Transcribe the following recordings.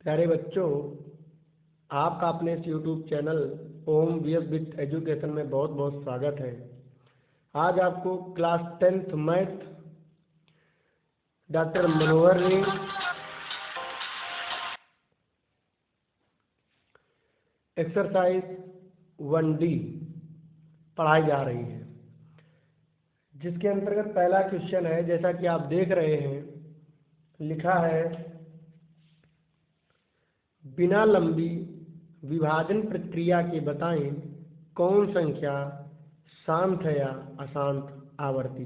प्यारे बच्चों, आपका अपने इस YouTube channel Om VS with education में बहुत बहुत स्वागत है। आज आपको क्लास 10th मैथ डॉक्टर मनोहर ने एक्सरसाइज 1D पढ़ाई जा रही है, जिसके अंतर्गत पहला क्वेश्चन है, जैसा कि आप देख रहे हैं, लिखा है बिना लंबी विभाजन प्रक्रिया के बताएं कौन संख्या शांत है या अशांत आवर्ती।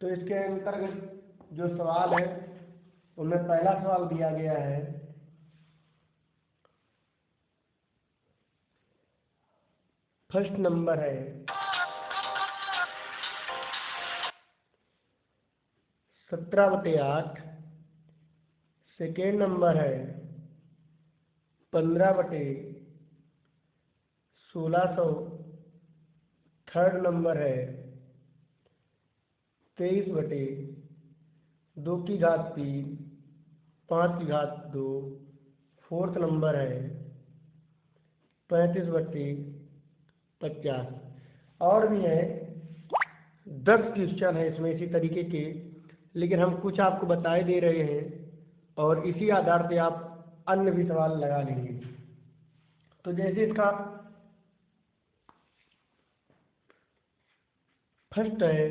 तो इसके अंतर्गत जो सवाल है उनमें पहला सवाल दिया गया है, फर्स्ट नंबर है 17/8, सेकेंड नंबर है 15/1600, थर्ड नंबर है 23/2^3, 5^2, फोर्थ नंबर है 35/50। और भी है 10 क्वेश्चन है इसमें इसी तरीके के, लेकिन हम कुछ आपको बताए दे रहे हैं और इसी आधार पे आप अन्य भी सवाल लगा लेंगे। तो जैसे इसका फर्स्ट है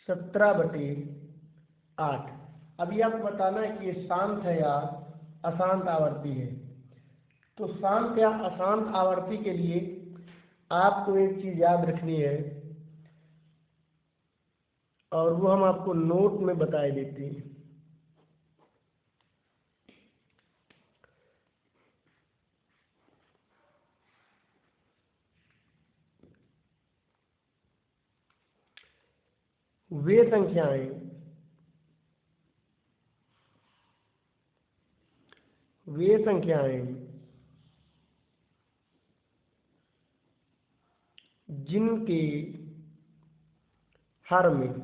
17/8। अभी आपको बताना है कि ये शांत है या अशांत आवर्ती है। तो शांत या अशांत आवर्ती के लिए आपको एक चीज याद रखनी है और वो हम आपको नोट में बताए देते हैं। वे संख्याएं जिनके हर में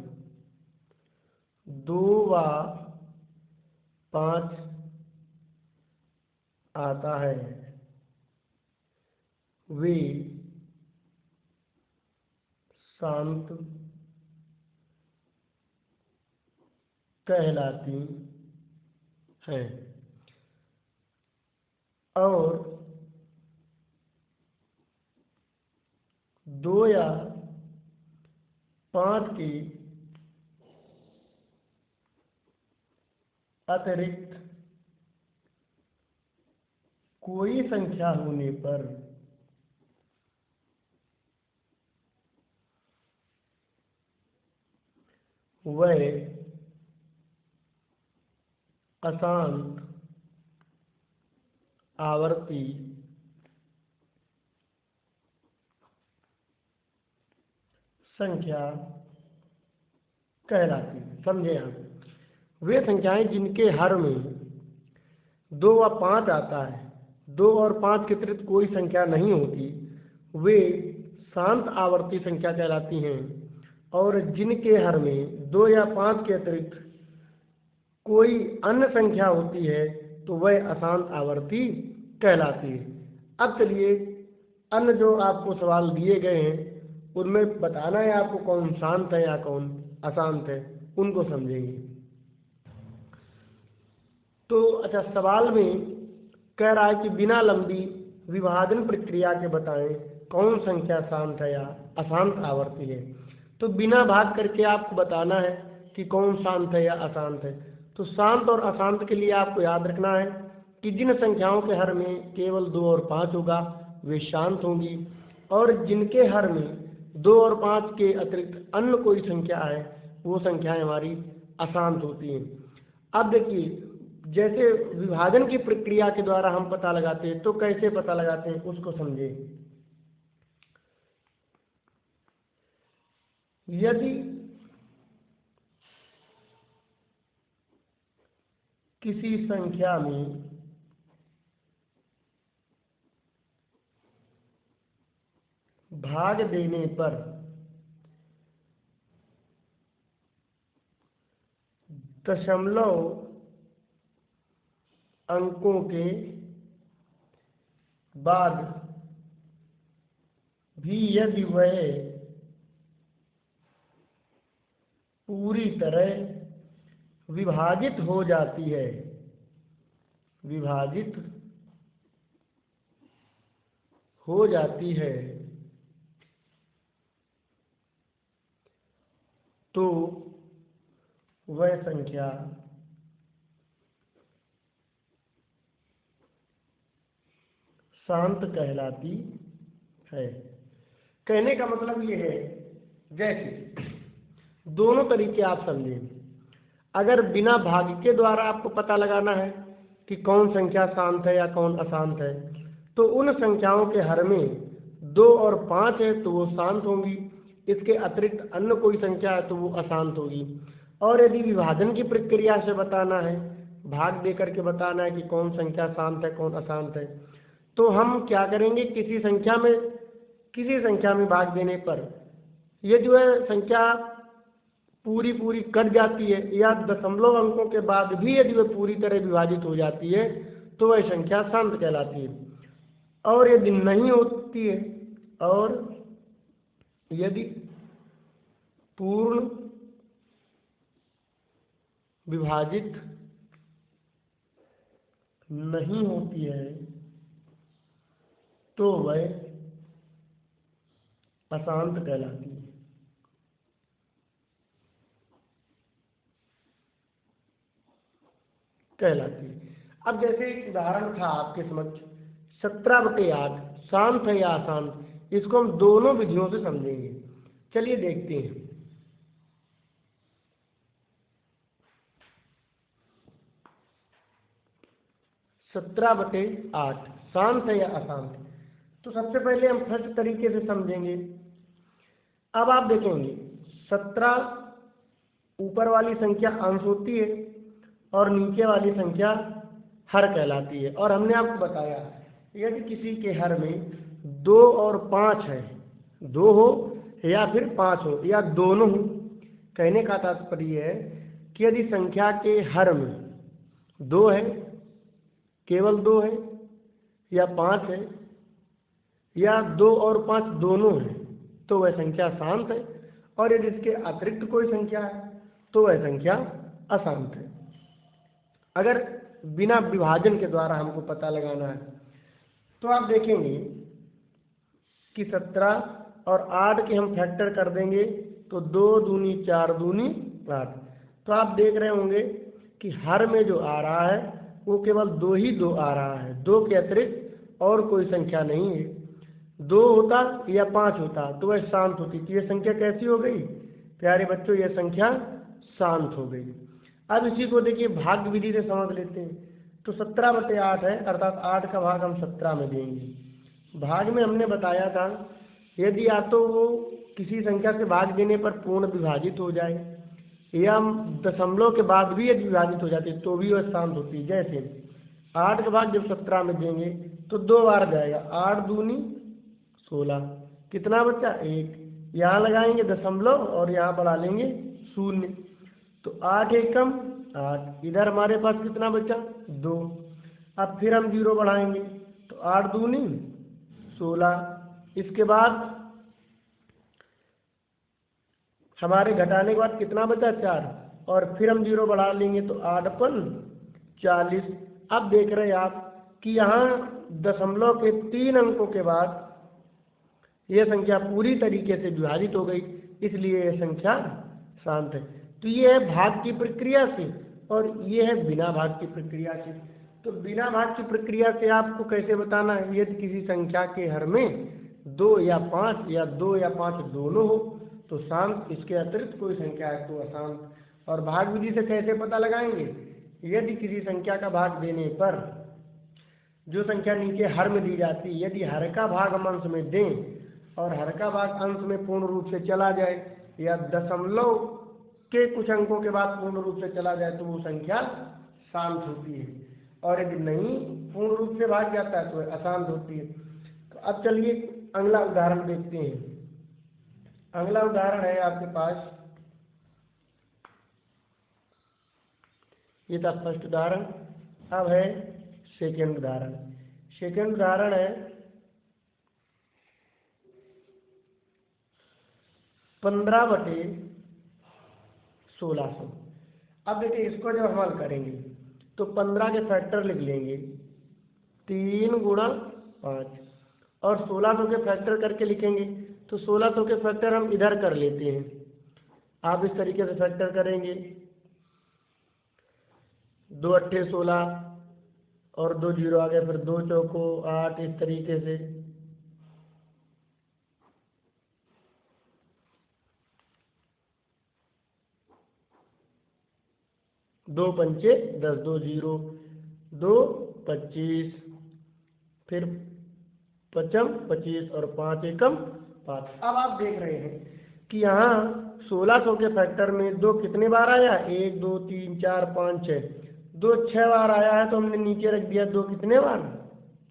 2 व 5 आता है वे शांत कहलाती हैं और 2 या 5 के अतिरिक्त कोई संख्या होने पर वह अशांत आवर्ती संख्या कहलाती है। समझे आप? वे संख्याएं जिनके हर में 2 व 5 आता है, 2 और 5 के अतिरिक्त कोई संख्या नहीं होती, वे शांत आवर्ती संख्या कहलाती हैं। और जिनके हर में 2 या 5 के अतिरिक्त कोई अन्य संख्या होती है तो वह अशांत आवर्ती कहलाती है। अब चलिए अन्य जो आपको सवाल दिए गए हैं उनमें बताना है आपको कौन शांत है या कौन अशांत है, उनको समझेंगे। तो अच्छा, सवाल में कह रहा है कि बिना लंबी विभाजन प्रक्रिया के बताएं कौन संख्या शांत है या अशांत आवर्ती है। तो बिना भाग करके आपको बताना है कि कौन शांत है या अशांत है। तो शांत और अशांत के लिए आपको याद रखना है कि जिन संख्याओं के हर में केवल 2 और 5 होगा वे शांत होंगी, और जिनके हर में 2 और 5 के अतिरिक्त अन्य कोई संख्या है वो संख्याएं हमारी अशांत होती हैं। अब देखिए, जैसे विभाजन की प्रक्रिया के द्वारा हम पता लगाते हैं, तो कैसे पता लगाते हैं उसको समझे। यदि किसी संख्या में भाग देने पर दशमलव अंकों के बाद भी यदि वह पूरी तरह विभाजित हो जाती है, विभाजित हो जाती है, तो वह संख्या शांत कहलाती है। कहने का मतलब ये है, जैसे दोनों तरीके आप समझें। अगर बिना भाग के द्वारा आपको पता लगाना है कि कौन संख्या शांत है या कौन अशांत है, तो उन संख्याओं के हर में 2 और 5 है तो वो शांत होंगी, इसके अतिरिक्त अन्य कोई संख्या है तो वो अशांत होगी। और यदि विभाजन की प्रक्रिया से बताना है, भाग दे करके बताना है कि कौन संख्या शांत है कौन अशांत है, तो हम क्या करेंगे, किसी संख्या में भाग देने पर ये जो है संख्या पूरी पूरी कट जाती है, या दशमलव अंकों के बाद भी यदि वह पूरी तरह विभाजित हो जाती है तो वह संख्या शांत कहलाती है। और यदि नहीं होती है, और यदि पूर्ण विभाजित नहीं होती है तो वह अशांत कहलाती है। अब जैसे एक उदाहरण था आपके समक्ष, 17/8 शांत है या अशांत, इसको हम दोनों विधियों से समझेंगे। चलिए देखते हैं। 17/8 शांत है या अशांत, तो सबसे पहले हम फर्स्ट तरीके से समझेंगे। अब आप देखेंगे 17 ऊपर वाली संख्या अंश होती है और नीचे वाली संख्या हर कहलाती है। और हमने आपको बताया यदि किसी के हर में 2 और 5 है, 2 हो या फिर 5 हो या दोनों हो, कहने का तात्पर्य है कि यदि संख्या के हर में 2 है, केवल 2 है, या 5 है, या 2 और 5 दोनों है, तो वह संख्या शांत है। और यदि इसके अतिरिक्त कोई संख्या है तो वह संख्या अशांत है। अगर बिना विभाजन के द्वारा हमको पता लगाना है तो आप देखेंगे कि 17 और 8 के हम फैक्टर कर देंगे तो 2 दूनी 4 दूनी 8। तो आप देख रहे होंगे कि हर में जो आ रहा है वो केवल 2 ही 2 आ रहा है, 2 के अतिरिक्त और कोई संख्या नहीं है। 2 होता या 5 होता तो वह शांत होती। तो ये संख्या कैसी हो गई प्यारे बच्चों, यह संख्या शांत हो गई। अब इसी को देखिए भाग विधि से समझ लेते हैं। तो 17/8 है, अर्थात 8 का भाग हम 17 में देंगे। भाग में हमने बताया था यदि या तो वो किसी संख्या से भाग देने पर पूर्ण विभाजित हो जाए, या दशमलव के बाद भी यदि विभाजित हो जाती है तो भी वह शांत होती है। जैसे 8 का भाग जब 17 में देंगे तो 2 बार जाएगा, 8 दूनी 16, कितना बचा 1, यहाँ लगाएंगे दशमलव और यहाँ बढ़ा लेंगे 0, तो 8 एकम 8, इधर हमारे पास कितना बचा 2। अब फिर हम 0 बढ़ाएंगे तो 8 दूनी 16, इसके बाद हमारे घटाने के बाद कितना बचा 4, और फिर हम 0 बढ़ा लेंगे तो 8 अपन 40। अब देख रहे हैं आप कि यहाँ दशमलव के 3 अंकों के बाद यह संख्या पूरी तरीके से विभाजित हो गई, इसलिए यह संख्या शांत है। तो ये है भाग की प्रक्रिया से और ये है बिना भाग की प्रक्रिया से। तो बिना भाग की प्रक्रिया से आपको कैसे बताना है, यदि किसी संख्या के हर में 2 या 5 या 2 या 5 दोनों हो तो शांत, इसके अतिरिक्त कोई संख्या है तो अशांत। और भाग विधि से कैसे पता लगाएंगे, यदि किसी संख्या का भाग देने पर जो संख्या नीचे हर में दी जाती है, यदि हर का भाग हम अंश में दें और हर का भाग अंश में पूर्ण रूप से चला जाए या दशमलव के कुछ अंकों के बाद पूर्ण रूप से चला जाए तो वो संख्या शांत होती है, और यदि नहीं पूर्ण रूप से भाग जाता है तो वह अशांत होती है। तो अब चलिए अगला उदाहरण देखते हैं। अगला उदाहरण है आपके पास, ये था फर्स्ट उदाहरण। अब है सेकेंड उदाहरण। सेकेंड उदाहरण है 15/1600। अब देखिए इसको जब हम हल करेंगे तो 15 के फैक्टर लिख लेंगे 3 गुणा 5, और 1600 के फैक्टर करके लिखेंगे तो 1600 के फैक्टर हम इधर कर लेते हैं। आप इस तरीके से फैक्टर करेंगे 2 अट्ठे 16 और 2 जीरो आ गए, फिर 2 चौको 8, इस तरीके से। दो पंचे 10, 2 जीरो, 2 25, फिर पचम 25 और 5 एकम 5। अब आप देख रहे हैं कि यहाँ 1600 के फैक्टर में 2 कितने बार आया, 1 2 3 4 5 6, 2 6 बार आया है, तो हमने नीचे रख दिया 2 कितने बार,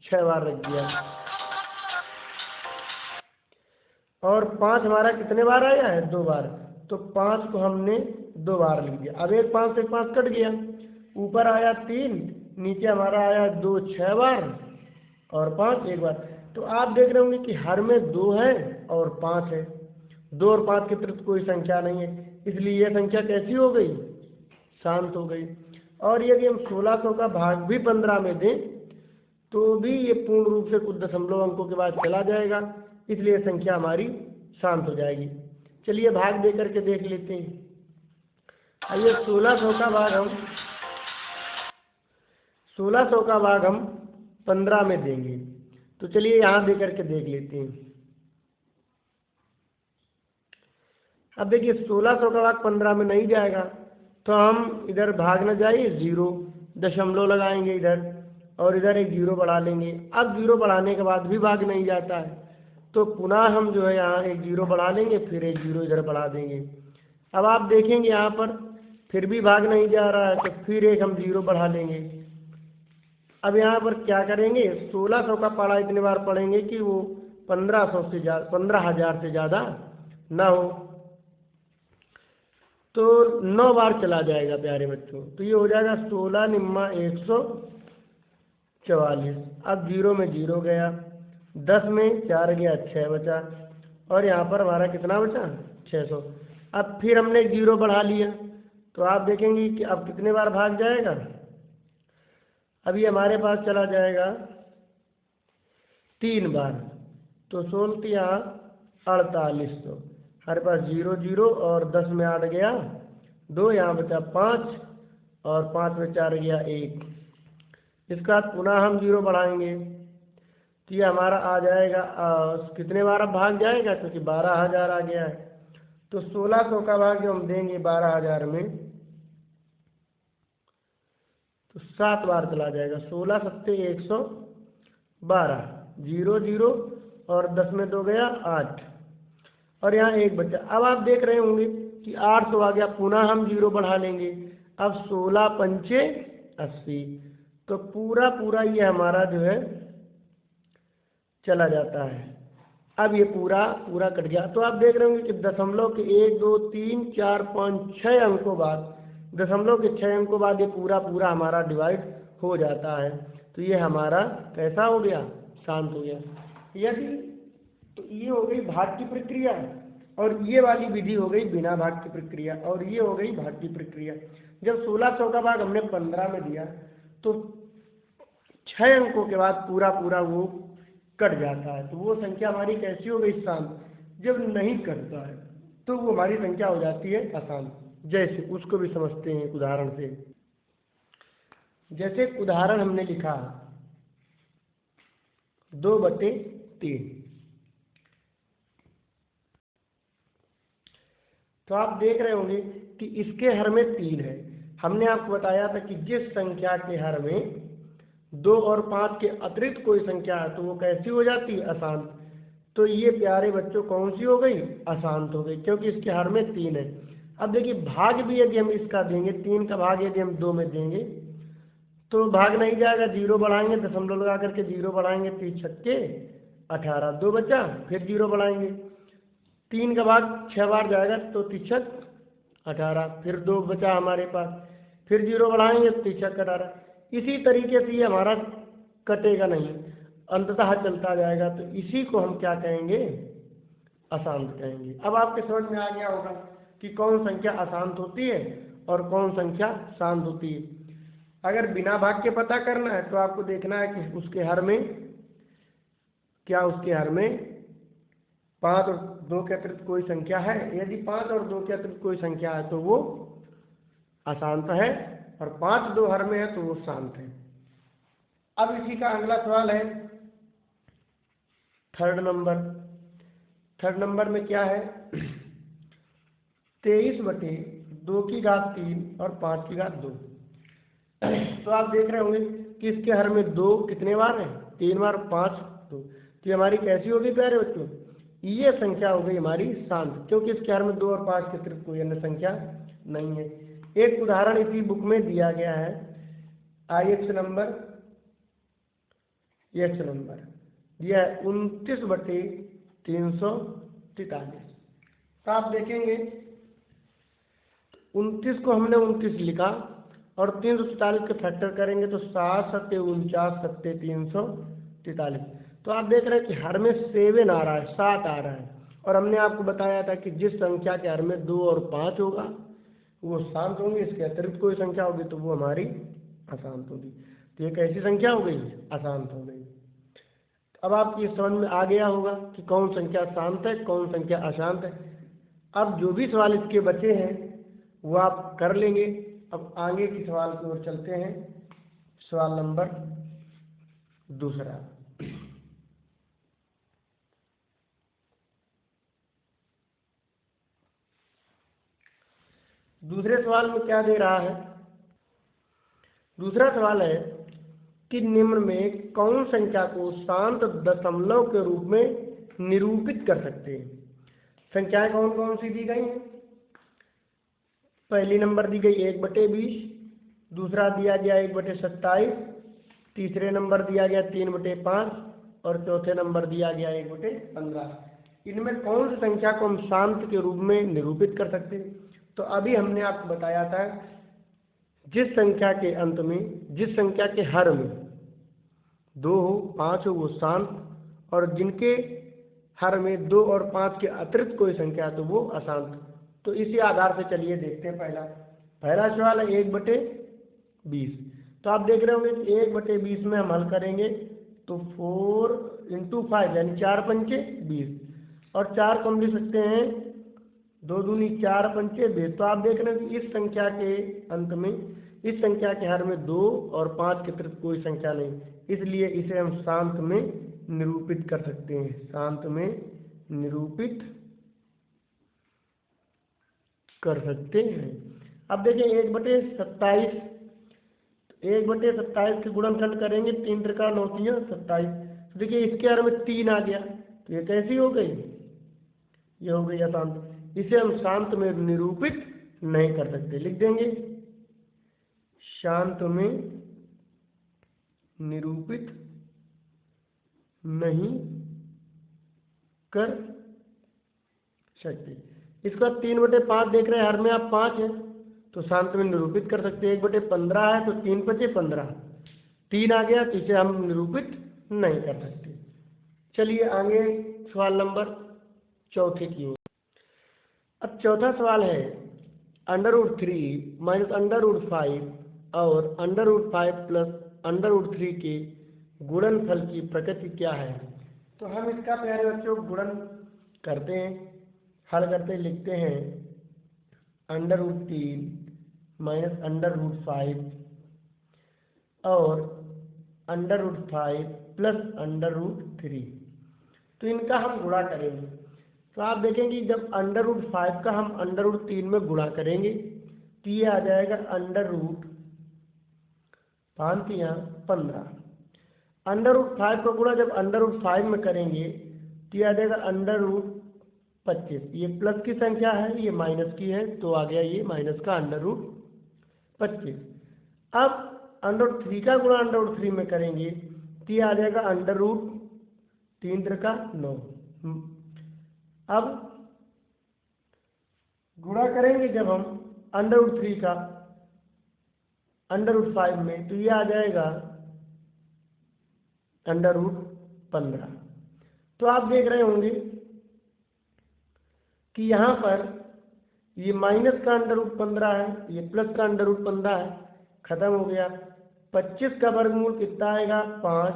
6 बार रख दिया। और 5 हमारा कितने बार आया है, 2 बार, तो 5 को हमने 2 बार लिख दिया। अब एक 5 से 5 कट गया, ऊपर आया 3, नीचे हमारा आया 2 6 बार और 5 1 बार। तो आप देख रहे होंगे कि हर में 2 है और 5 है, 2 और 5 के अतिरिक्त कोई संख्या नहीं है, इसलिए यह संख्या कैसी हो गई, शांत हो गई। और यदि हम 1600 का भाग भी 15 में दें तो भी ये पूर्ण रूप से कुछ दशमलव अंकों के बाद चला जाएगा, इसलिए संख्या हमारी शांत हो जाएगी। चलिए भाग दे करके देख लेते हैं। आइए 1600 का भाग हम 15 में देंगे, तो चलिए यहाँ दे करके देख लेते हैं। अब देखिए 1600 का भाग 15 में नहीं जाएगा, तो हम इधर भाग न जाइए 0 दशमलव लगाएंगे इधर, और इधर एक 0 बढ़ा लेंगे। अब 0 बढ़ाने के बाद भी भाग नहीं जाता है, तो पुनः हम जो है यहाँ एक 0 बढ़ा लेंगे, फिर एक 0 इधर बढ़ा देंगे। अब आप देखेंगे यहाँ पर फिर भी भाग नहीं जा रहा है, तो फिर एक हम 0 बढ़ा लेंगे। अब यहाँ पर क्या करेंगे, 1600 का पढ़ा इतने बार पढ़ेंगे कि वो 1500 से ज़्यादा 15000 से ज़्यादा ना हो, तो 9 बार चला जाएगा प्यारे बच्चों। तो ये हो जाएगा 16 निम्मा 144। अब 0 में 0 गया, 10 में 4 गया, 6 बचा, और यहाँ पर हमारा कितना बचा, 600। अब फिर हमने 0 बढ़ा लिया, तो आप देखेंगे कि अब कितने बार भाग जाएगा, अभी हमारे पास चला जाएगा 3 बार, तो 16 यहाँ 4800, हमारे पास 0 0 और 10 में 8 गया 2, यहाँ बचा 5 और 5 में 4 गया 1। इसके बाद पुनः हम 0 बढ़ाएंगे, तो ये हमारा आ जाएगा कितने बार अब भाग जाएगा, क्योंकि 12000 आ गया है, तो 1600 का भाग जो हम देंगे 12000 में, तो 7 बार चला जाएगा। 16 सत्ते 112, 0 0 और 10 में 2 गया 8, और यहाँ 1 बचा। अब आप देख रहे होंगे कि 800 आ गया, पुनः हम 0 बढ़ा लेंगे। अब 16 पंचे 80, तो पूरा ये हमारा जो है चला जाता है। अब ये पूरा कट गया, तो आप देख रहे होंगे कि दशमलव के 1 2 3 4 5 6 अंकों बाद, दशमलव के 6 अंकों बाद ये पूरा हमारा डिवाइड हो जाता है। तो ये हमारा कैसा हो गया, शांत हो गया। यदि तो ये हो गई भाग की प्रक्रिया, और ये वाली विधि हो गई बिना भाग की प्रक्रिया, और ये हो गई भाग की प्रक्रिया। जब 1600 का भाग हमने 15 में दिया तो 6 अंकों के बाद पूरा वो कट जाता है, तो वो संख्या हमारी कैसी हो गई, शांत। जब नहीं कटता है तो वो हमारी संख्या हो जाती है अशांत। जैसे उसको भी समझते हैं एक उदाहरण से। जैसे उदाहरण हमने लिखा 2/3, तो आप देख रहे होंगे कि इसके हर में 3 है। हमने आपको बताया था कि जिस संख्या के हर में 2 और 5 के अतिरिक्त कोई संख्या है तो वो कैसी हो जाती है, अशांत। तो ये प्यारे बच्चों कौन सी हो गई, अशांत हो गई, क्योंकि इसके हर में 3 है। अब देखिए भाग भी यदि हम इसका देंगे, 3 का भाग यदि हम 2 में देंगे तो भाग नहीं जाएगा, 0 बढ़ाएंगे, दशमलव लगा करके 0 बढ़ाएंगे, 3 छक्के 18, 2 बचा, फिर 0 बढ़ाएंगे, 3 का भाग 6 बार जाएगा, तो 3 18, फिर 2 बचा हमारे पास, फिर 0 बढ़ाएंगे, 3 18। इसी तरीके से ये हमारा कटेगा नहीं, अंततः चलता जाएगा। तो इसी को हम क्या कहेंगे, अशांत कहेंगे। अब आपके समझ में आ गया होगा कि कौन संख्या अशांत होती है और कौन संख्या शांत होती है। अगर बिना भाग के पता करना है तो आपको देखना है कि उसके हर में क्या, उसके हर में 5 और 2 के अतिरिक्त कोई संख्या है। यदि 5 और 2 के अतिरिक्त कोई संख्या है तो वो अशांत है, और 5 2 हर में है तो वो शांत है। अब इसी का अगला सवाल है थर्ड नंबर। थर्ड नंबर में क्या है, 23/2 की घात 3 और 5 की घात 2। तो आप देख रहे होंगे कि इसके हर में 2 कितने बार है, 3 बार, 5 2। तो ये हमारी कैसी होगी प्यारे बच्चों, ये संख्या हो गई हमारी शांत, क्योंकि इसके हर में 2 और 5 के अतिरिक्त कोई अन्य संख्या नहीं है। एक उदाहरण इसी बुक में दिया गया है, IX नंबर, यक्ष नंबर दिया है 29/343। तो आप देखेंगे 29 को हमने 29 लिखा और 343 के फैक्टर करेंगे तो 7 7 49 7 343। तो आप देख रहे हैं कि हर में 7 आ रहा है, 7 आ रहा है, और हमने आपको बताया था कि जिस संख्या के हर में 2 और 5 होगा वो शांत होंगे, इसके अतिरिक्त कोई संख्या होगी तो वो हमारी अशांत होगी। तो ये कैसी संख्या हो गई, अशांत हो गई। अब आपकी समझ में आ गया होगा कि कौन संख्या शांत है, कौन संख्या अशांत है। अब जो भी सवाल इसके बचे हैं वो आप कर लेंगे। अब आगे की सवाल की ओर चलते हैं। सवाल नंबर 2। दूसरे सवाल में क्या दे रहा है, दूसरा सवाल है कि निम्न में कौन संख्या को शांत दशमलव के रूप में निरूपित कर सकते हैं। संख्याएं कौन कौन सी दी गई हैं। पहली नंबर दी गई 1/20, दूसरा दिया गया 1/27, तीसरे नंबर दिया गया 3/5 और चौथे नंबर दिया गया 1/15। इनमें कौन सी संख्या को हम शांत के रूप में निरूपित कर सकते हैं। तो अभी हमने आपको बताया था जिस संख्या के अंत में, जिस संख्या के हर में 2 हो 5 हो वो शांत, और जिनके हर में 2 और 5 के अतिरिक्त कोई संख्या है तो वो अशांत। तो इसी आधार से चलिए देखते हैं। पहला सवाल है 1/20। तो आप देख रहे होंगे कि 1/20 में हम हल करेंगे तो 4 × 5 यानी 4 पंचे 20, और 4 को हम लिख सकते हैं 2 दूनी 4 पंचे 20। तो आप देख रहे हैं कि इस संख्या के अंत में, इस संख्या के हर में 2 और 5 के अतिरिक्त कोई संख्या नहीं, इसलिए इसे हम शांत में निरूपित कर सकते हैं, शांत में निरूपित कर सकते हैं। अब देखिए 1/27, 1/27 के गुणनखंड करेंगे 3 × 9 = 27। तो देखिए इसके हर में 3 आ गया, तो ये कैसी हो गई, ये हो गई अशांत। इसे हम शांत में निरूपित नहीं कर सकते, लिख देंगे शांत में निरूपित नहीं कर सकते। इसका 3/5 देख रहे हैं, हर में आप 5 है तो शांत में निरूपित कर सकते हैं। 1/15 है तो 3 × 5 = 15, 3 आ गया तो इसे हम निरूपित नहीं कर सकते। चलिए आगे सवाल नंबर 4 की ओर। अब चौथा सवाल है √3 - √5 और √5 + √3 के गुणनफल की प्रकृति क्या है। तो हम इसका प्यारे बच्चों गुणन करते हैं, हल करते लिखते हैं √3 - √5 और √5 + √3। तो इनका हम गुणा करेंगे। तो आप देखेंगे जब √5 का हम √3 में गुणा करेंगे तो ये आ जाएगा √5×15। √5 का गुणा जब √5 में करेंगे तो ये आ जाएगा √25। ये प्लस की संख्या है, ये माइनस की है, तो आ गया ये माइनस का √25। अब √3 का गुणा √3 में करेंगे तो ये आ जाएगा √3 × 9। अब गुणा करेंगे जब हम √3 का √5 में, तो ये आ जाएगा √15। तो आप देख रहे होंगे कि यहाँ पर ये माइनस का √15 है, ये प्लस का √15 है, खत्म हो गया। 25 का वर्गमूल कितना आएगा 5,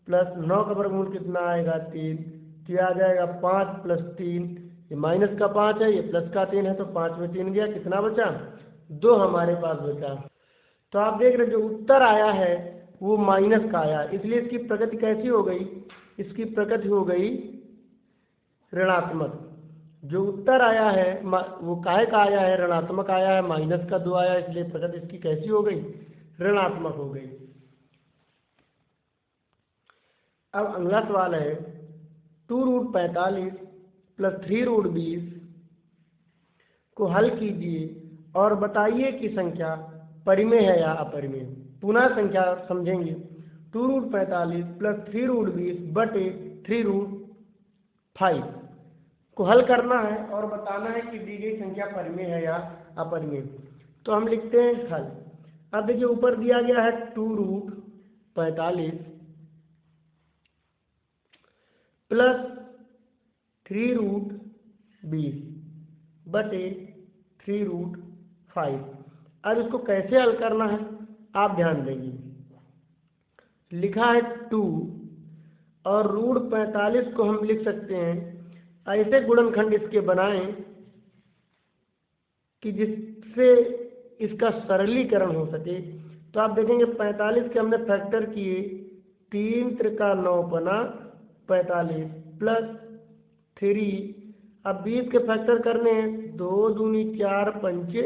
प्लस 9 का वर्गमूल कितना आएगा 3, तो ये आ जाएगा 5 + 3, ये माइनस का 5 है, ये प्लस का 3 है, तो 5 में 3 गया, कितना बचा 2 हमारे पास बचा। तो आप देख रहे हैं जो उत्तर आया है वो माइनस का आया, इसलिए इसकी प्रगति कैसी हो गई, इसकी प्रगति हो गई ऋणात्मक। जो उत्तर आया है वो काहे का आया है, ऋणात्मक आया है, माइनस का 2 आया, इसलिए प्रगति इसकी कैसी हो गई, ऋणात्मक हो गई। अब अगला सवाल है 2√45 + 3√20 को हल कीजिए और बताइए कि संख्या परिमेय है या अपरिमेय। पुनः संख्या समझेंगे। 2√45 + 3√20 बटे 3√5 को हल करना है और बताना है कि दी गई संख्या परिमेय है या अपरिमेय। तो हम लिखते हैं हल। अब देखिए ऊपर दिया गया है 2√45 + 3√20 बटे 3√5। अब इसको कैसे हल करना है आप ध्यान देंगे। लिखा है 2 और √45 को हम लिख सकते हैं ऐसे गुणनखंड इसके बनाएं कि जिससे इसका सरलीकरण हो सके। तो आप देखेंगे 45 के हमने फैक्टर किए, 3 त्रिका 9 बना 45 प्लस 3, अब 20 के फैक्टर करने हैं, 2 दूनी 4 पंचे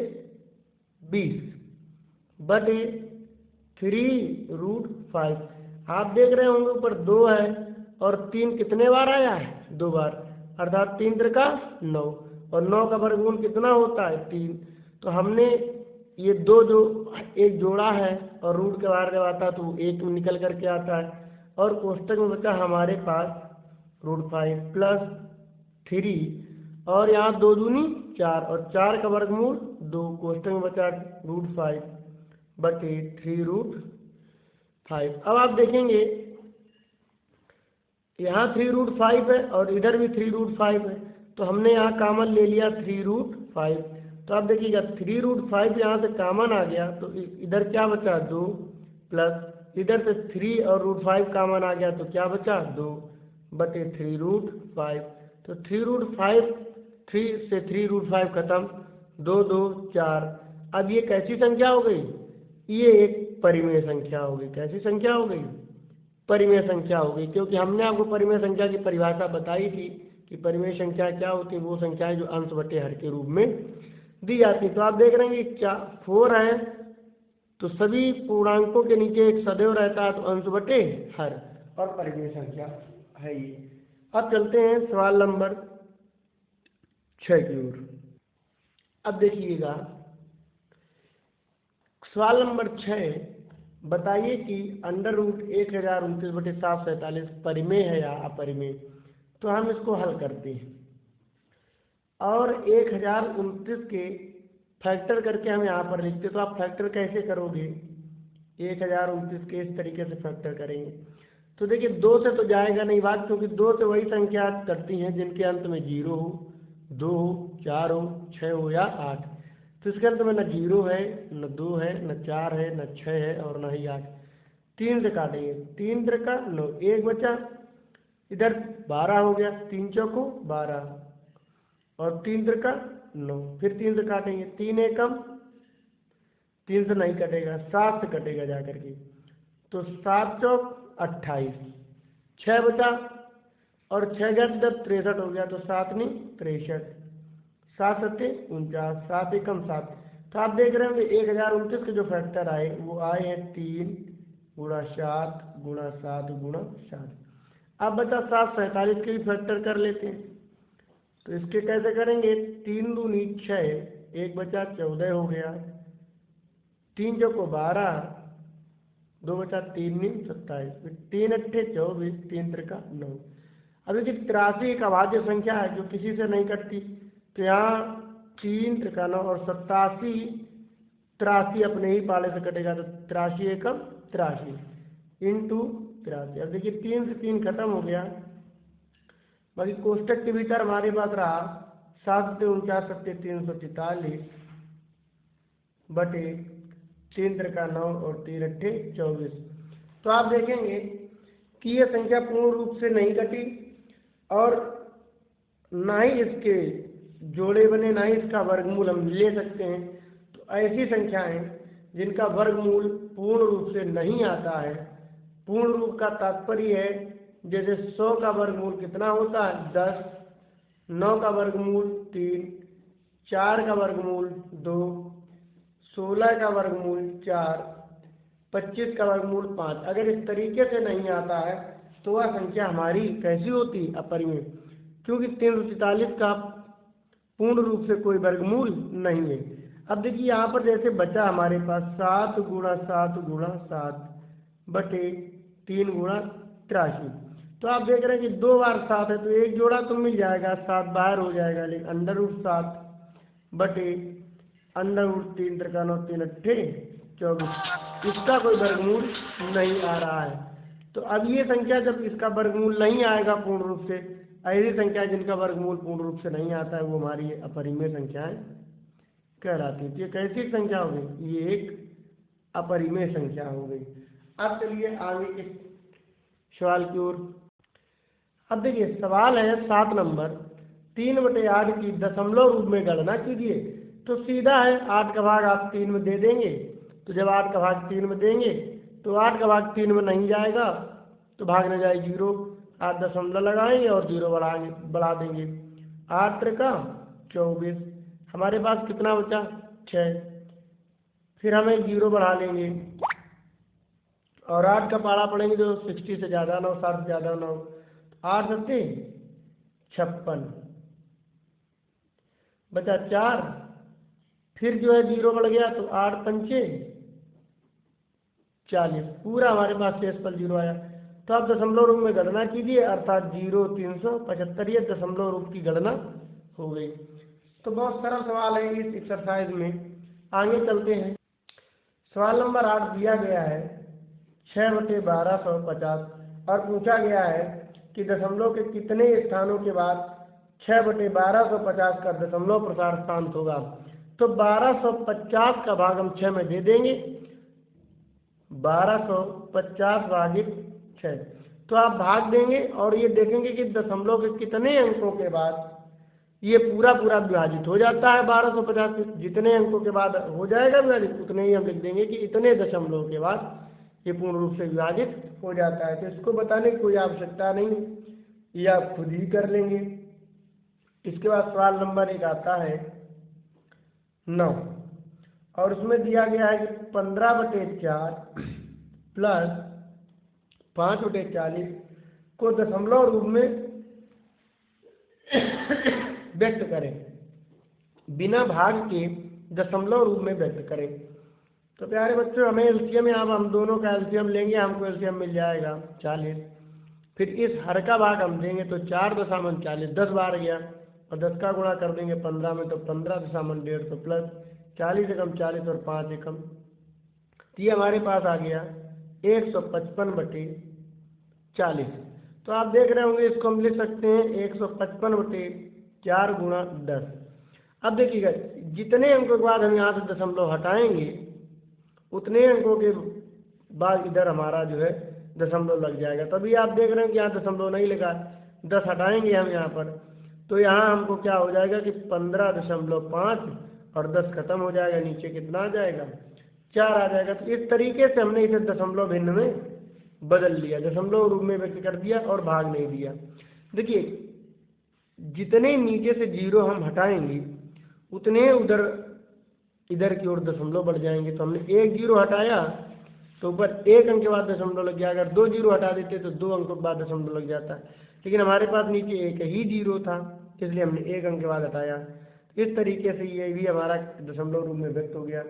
20 बटे 3√5। आप देख रहे होंगे ऊपर 2 है और 3 कितने बार आया है 2 बार, अर्थात 3 त्रिका 9 और 9 का वर्गमूल कितना होता है 3। तो हमने ये 2 जो एक जोड़ा है और रूट के बाहर जब आता है तो 1 निकल करके आता है और कोष्टक में बचा हमारे पास √5 प्लस 3 और यहाँ 2 दूनी 4 और 4 का वर्गमूल 2, कोष्टक में बचा √5 बटे 3√5। अब आप देखेंगे यहाँ 3√5 है और इधर भी 3√5 है, तो हमने यहाँ कॉमन ले लिया 3√5। तो आप देखिएगा 3√5 यहाँ से कॉमन आ गया तो इधर क्या बचा 2, प्लस इधर से 3 और √5 कॉमन आ गया तो क्या बचा 2 बटे 3√5। तो 3√5, 3 से 3√5 खत्म, 2 2 4। अब ये कैसी संख्या हो गई, ये एक परिमेय संख्या हो गई। कैसी संख्या हो गई, परिमेय संख्या हो गई, क्योंकि हमने आपको परिमेय संख्या की परिभाषा बताई थी कि परिमेय संख्या क्या होती है, वो संख्याएं जो अंश बटे हर के रूप में दी जाती। तो आप देख रहे हैं कि 4 है तो सभी पूर्णांकों के नीचे एक सदैव रहता है, तो अंश बटे हर और परिमेय संख्या है ये। अब चलते हैं सवाल नंबर 6 की ओर। अब देखिएगा सवाल नंबर 6, बताइए कि √1029/747 परिमेय है या अपरिमेय। तो हम इसको हल करते हैं और 1029 के फैक्टर करके हम यहाँ पर लिखते। तो आप फैक्टर कैसे करोगे, 1029 के इस तरीके से फैक्टर करेंगे। तो देखिए 2 से तो जाएगा नहीं बात, क्योंकि 2 से वही संख्या करती हैं जिनके अंत में 0 हो, 2 हो, 4 हो, 6 हो या 8। तो इसके अंत में न 0 है, न 2 है, न 4 है, न 6 है और न ही 8। 3 से काटेंगे, 3 त्रिका 9, 1 बचा, इधर 12 हो गया, 3 चौको 12 और 3 त्रिका 9, फिर 3 से काटेंगे, 3 एकम, 3 से नहीं कटेगा, 7 से कटेगा जा करके, तो 7 चौक 28, 6 बचा और 6 गया तो 63 हो गया, तो 7 नहीं 63, 7 सत्ते 49, 7 एकम 7। तो आप देख रहे हैं 1029 के जो फैक्टर आए वो आए हैं 3 गुणा 7 गुणा 7 गुणा 7। अब बचा 747 के भी फैक्टर कर लेते हैं। तो इसके कैसे करेंगे, 3 दूनी 6, 1 बचा 14 हो गया, 3 चौको 12, 2 बचा 3 नहीं 27, फिर 3 अट्ठे 24, 3 त्रिका 9। अब देखिए 83 एक अभाज्य संख्या है जो किसी से नहीं कटती, तो यहाँ 3 त्रिका 9 और 87 83 अपने ही पाले से कटेगा, तो 83 एकम 83 इंटू 83। अब देखिए 3 से 3 खत्म हो गया, बाकी कोष्टक के भीतर हमारे पास रहा 7 से 49 सत्ते 343 बटे 3 त्रिका 9 और 3 अट्ठे 24। तो आप देखेंगे कि ये संख्या पूर्ण रूप से नहीं कटी और ना ही इसके जोड़े बने, ना ही इसका वर्गमूल हम ले सकते हैं। तो ऐसी संख्याएं जिनका वर्गमूल पूर्ण रूप से नहीं आता है, पूर्ण रूप का तात्पर्य है जैसे 100 का वर्गमूल कितना होता है 10, 9 का वर्गमूल 3, 4 का वर्गमूल 2, 16 का वर्गमूल 4, 25 का वर्गमूल 5। अगर इस तरीके से नहीं आता है तो वह संख्या हमारी कैसी होती, अपरिमेय, क्योंकि 343 का पूर्ण रूप से कोई वर्गमूल नहीं है। अब देखिए यहाँ पर जैसे बचा हमारे पास 7 गुणा 7 गुणा 7 बटे 3 गुणा 83। तो आप देख रहे हैं कि 2 बार 7 है, तो एक जोड़ा तो मिल जाएगा, 7 बाहर हो जाएगा, लेकिन अंडर रूट 7 बटे अंडर रूट 3 त्रिका 9 3 अट्ठे 24, इसका कोई वर्गमूल नहीं आ रहा है। तो अब ये संख्या जब इसका वर्गमूल नहीं आएगा पूर्ण रूप से, ऐसी संख्या जिनका वर्गमूल पूर्ण रूप से नहीं आता है वो हमारी अपरिमेय संख्याएं कहलाती है। ये कैसी संख्या हो गई, ये एक अपरिमेय संख्या हो गई। अब चलिए आगे के सवाल की ओर। अब देखिए सवाल है 7 नंबर, 3/8 की दशमलव रूप में गणना कीजिए। तो सीधा है, 8 का भाग आप 3 में दे देंगे, तो जब 8 का भाग 3 में देंगे तो 8 का भाग 3 में नहीं जाएगा तो भाग न जाए 0, 8 दशमलव लगाएंगे और 0 बढ़ा देंगे, 8 त्रिका 24, हमारे पास कितना बचा 6, फिर हमें 0 बढ़ा लेंगे और 8 का पारा पड़ेंगे तो 60 से ज़्यादा 9, 7 से ज़्यादा 9, 8 सत्ते 56 बचा 4, फिर जो है 0 बढ़ गया तो 8 पंचे 40, पूरा हमारे पास शेष पर 0 आया। तो आप दशमलव रूप में गणना कीजिए, अर्थात 0 375 ये दशमलव रूप की गणना हो गई। तो बहुत सरल सवाल है इस एक्सरसाइज में। आगे चलते हैं। सवाल नंबर 8 दिया गया है 6/1250 और पूछा गया है कि दशमलव के कितने स्थानों के बाद 6/1250 का दशमलव प्रसार स्थान होगा। तो 1250 का भाग हम 6 में दे देंगे, 1250 भागित 6। तो आप भाग देंगे और ये देखेंगे कि दशमलव के कितने अंकों के बाद ये पूरा पूरा विभाजित हो जाता है 1250 से। जितने अंकों के बाद हो जाएगा विभाजित उतने ही हम लिख देंगे कि इतने दशमलव के बाद ये पूर्ण रूप से विभाजित हो जाता है। तो इसको बताने की कोई आवश्यकता नहीं, ये आप खुद ही कर लेंगे। इसके बाद सवाल नंबर 1 आता है 9 और उसमें दिया गया है कि 15/4 प्लस 5/40 को दशमलव रूप में व्यक्त करें, बिना भाग के दशमलव रूप में व्यक्त करें। तो प्यारे बच्चों हमें एलसीएम, अब हम दोनों का एलसीएम लेंगे, हमको एलसीएम मिल जाएगा 40। फिर इस हर का भाग हम देंगे तो 4.40, 10 बार गया और 10 का गुणा कर देंगे 15 में तो 15.150 तो प्लस 40 एकम 40 और 5 एकम, ये हमारे पास आ गया 155/40। तो आप देख रहे होंगे इसको हम लिख सकते हैं 155/4 गुणा 10। अब देखिएगा जितने अंकों के बाद हम यहाँ से दशमलव हटाएंगे उतने अंकों के बाद इधर हमारा जो है दशमलव लग जाएगा। तभी आप देख रहे हैं कि यहाँ दशमलव नहीं लगा, 10 हटाएंगे हम यहाँ पर तो यहाँ हमको क्या हो जाएगा कि 15.5 और 10 खत्म हो जाएगा, नीचे कितना आ जाएगा 4 आ जाएगा। तो इस तरीके से हमने इसे दशमलव भिन्न में बदल लिया, दशमलव रूप में व्यक्त कर दिया और भाग नहीं दिया। देखिए जितने नीचे से 0 हम हटाएंगे उतने इधर की ओर दशमलव बढ़ जाएंगे। तो हमने 1 0 हटाया तो ऊपर 1 अंक के बाद दशमलव लग गया, अगर 2 0 हटा देते तो 2 अंकों के बाद दशमलव लग जाता, लेकिन हमारे पास नीचे 1 ही 0 था इसलिए हमने 1 अंक के बाद हटाया। इस तरीके से ये भी हमारा दशमलव रूप में व्यक्त हो गया।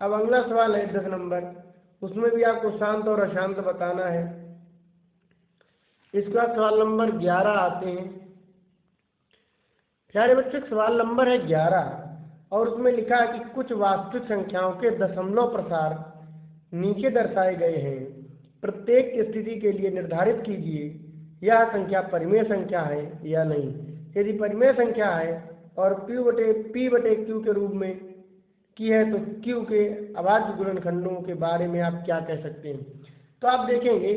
अब अगला सवाल है 10 नंबर, उसमें भी आपको शांत और अशांत बताना है। इसके बाद सवाल नंबर 11 आते हैं। प्यारे बच्चों सवाल नंबर है 11, और उसमें लिखा है कि कुछ वास्तविक संख्याओं के दशमलव प्रसार नीचे दर्शाए गए हैं। प्रत्येक स्थिति के लिए निर्धारित कीजिए यह संख्या परिमेय संख्या है या नहीं। यदि परिमेय संख्या है और P बटे Q के रूप में की है तो Q के अभाज्य गुणनखंडों के बारे में आप क्या कह सकते हैं। तो आप देखेंगे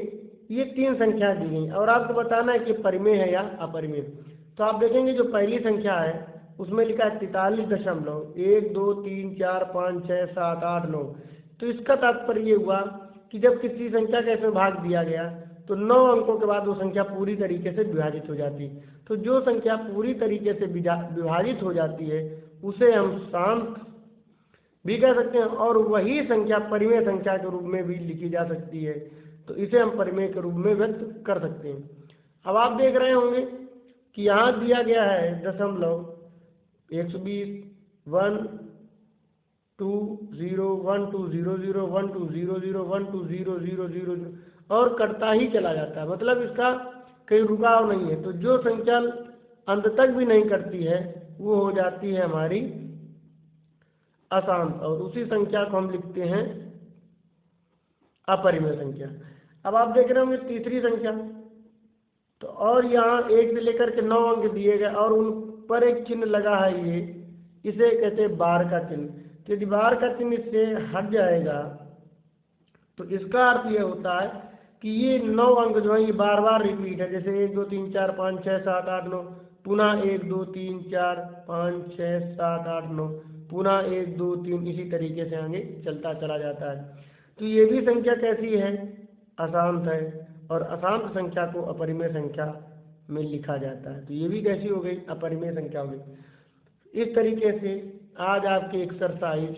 ये 3 संख्या दी गई और आपको बताना है कि परिमेय है या अपरिमेय। तो आप देखेंगे जो पहली संख्या है उसमें लिखा है 43.1 2 3 4 5 6 7 8 9। तो इसका तात्पर्य ये हुआ कि जब किसी संख्या का इसमें भाग दिया गया तो 9 अंकों के बाद वो संख्या पूरी तरीके से विभाजित हो जाती है। तो जो संख्या पूरी तरीके से विभाजित हो जाती है उसे हम शांत भी कह सकते हैं और वही संख्या परिमेय संख्या के रूप में भी लिखी जा सकती है। तो इसे हम परिमेय के रूप में व्यक्त कर सकते हैं। अब आप देख रहे होंगे कि यहाँ दिया गया है दशमलव 120 1 2 0 1 2 0 0 1 2 0 0 1 2 0 0 0 0 और कटता ही चला जाता है, मतलब इसका कहीं रुकाव नहीं है। तो जो संख्या अंत तक भी नहीं करती है वो हो जाती है हमारी अशांत और उसी संख्या को हम लिखते हैं अपरिमेय संख्या। अब आप देख रहे होंगे तीसरी संख्या, तो और यहाँ 1 से लेकर के 9 अंक दिए गए और उन पर एक चिन्ह लगा है, ये इसे कहते हैं बार का चिन्ह। तो यदि बार का चिन्ह इससे हट जाएगा तो इसका अर्थ ये होता है कि ये 9 अंक जो है ये बार बार रिपीट है, जैसे 1 2 3 4 5 6 7 8 9, पुनः 1 2 3 4 5 6 7 8 9, पुनः 1 2 3, इसी तरीके से आगे चलता चला जाता है। तो ये भी संख्या कैसी है, अशांत है और अशांत संख्या को अपरिमेय संख्या में लिखा जाता है। तो ये भी कैसी हो गई, अपरिमेय संख्या हो गई। इस तरीके से आज आपके एक्सरसाइज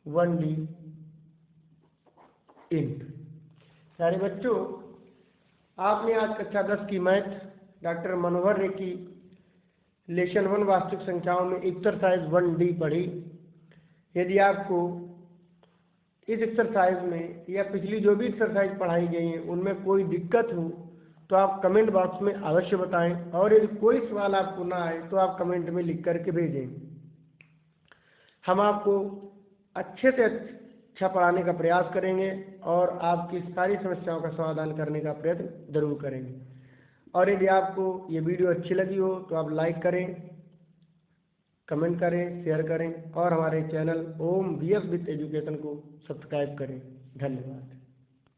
1D इंट। सारे बच्चों, आपने आज कक्षा 10 की मैथ डॉक्टर मनोहर रे की लेसन 1 वास्तविक संख्याओं में एक्सरसाइज 1D पढ़ी। यदि आपको इस एक्सरसाइज में या पिछली जो भी एक्सरसाइज पढ़ाई गई हैं उनमें कोई दिक्कत हो तो आप कमेंट बॉक्स में अवश्य बताएं, और यदि कोई सवाल आपको ना आए तो आप कमेंट में लिख करके भेजें। हम आपको अच्छे से अच्छा पढ़ाने का प्रयास करेंगे और आपकी सारी समस्याओं का समाधान करने का प्रयत्न जरूर करेंगे। और यदि आपको ये वीडियो अच्छी लगी हो तो आप लाइक करें, कमेंट करें, शेयर करें और हमारे channel Om VS with education को सब्सक्राइब करें। धन्यवाद।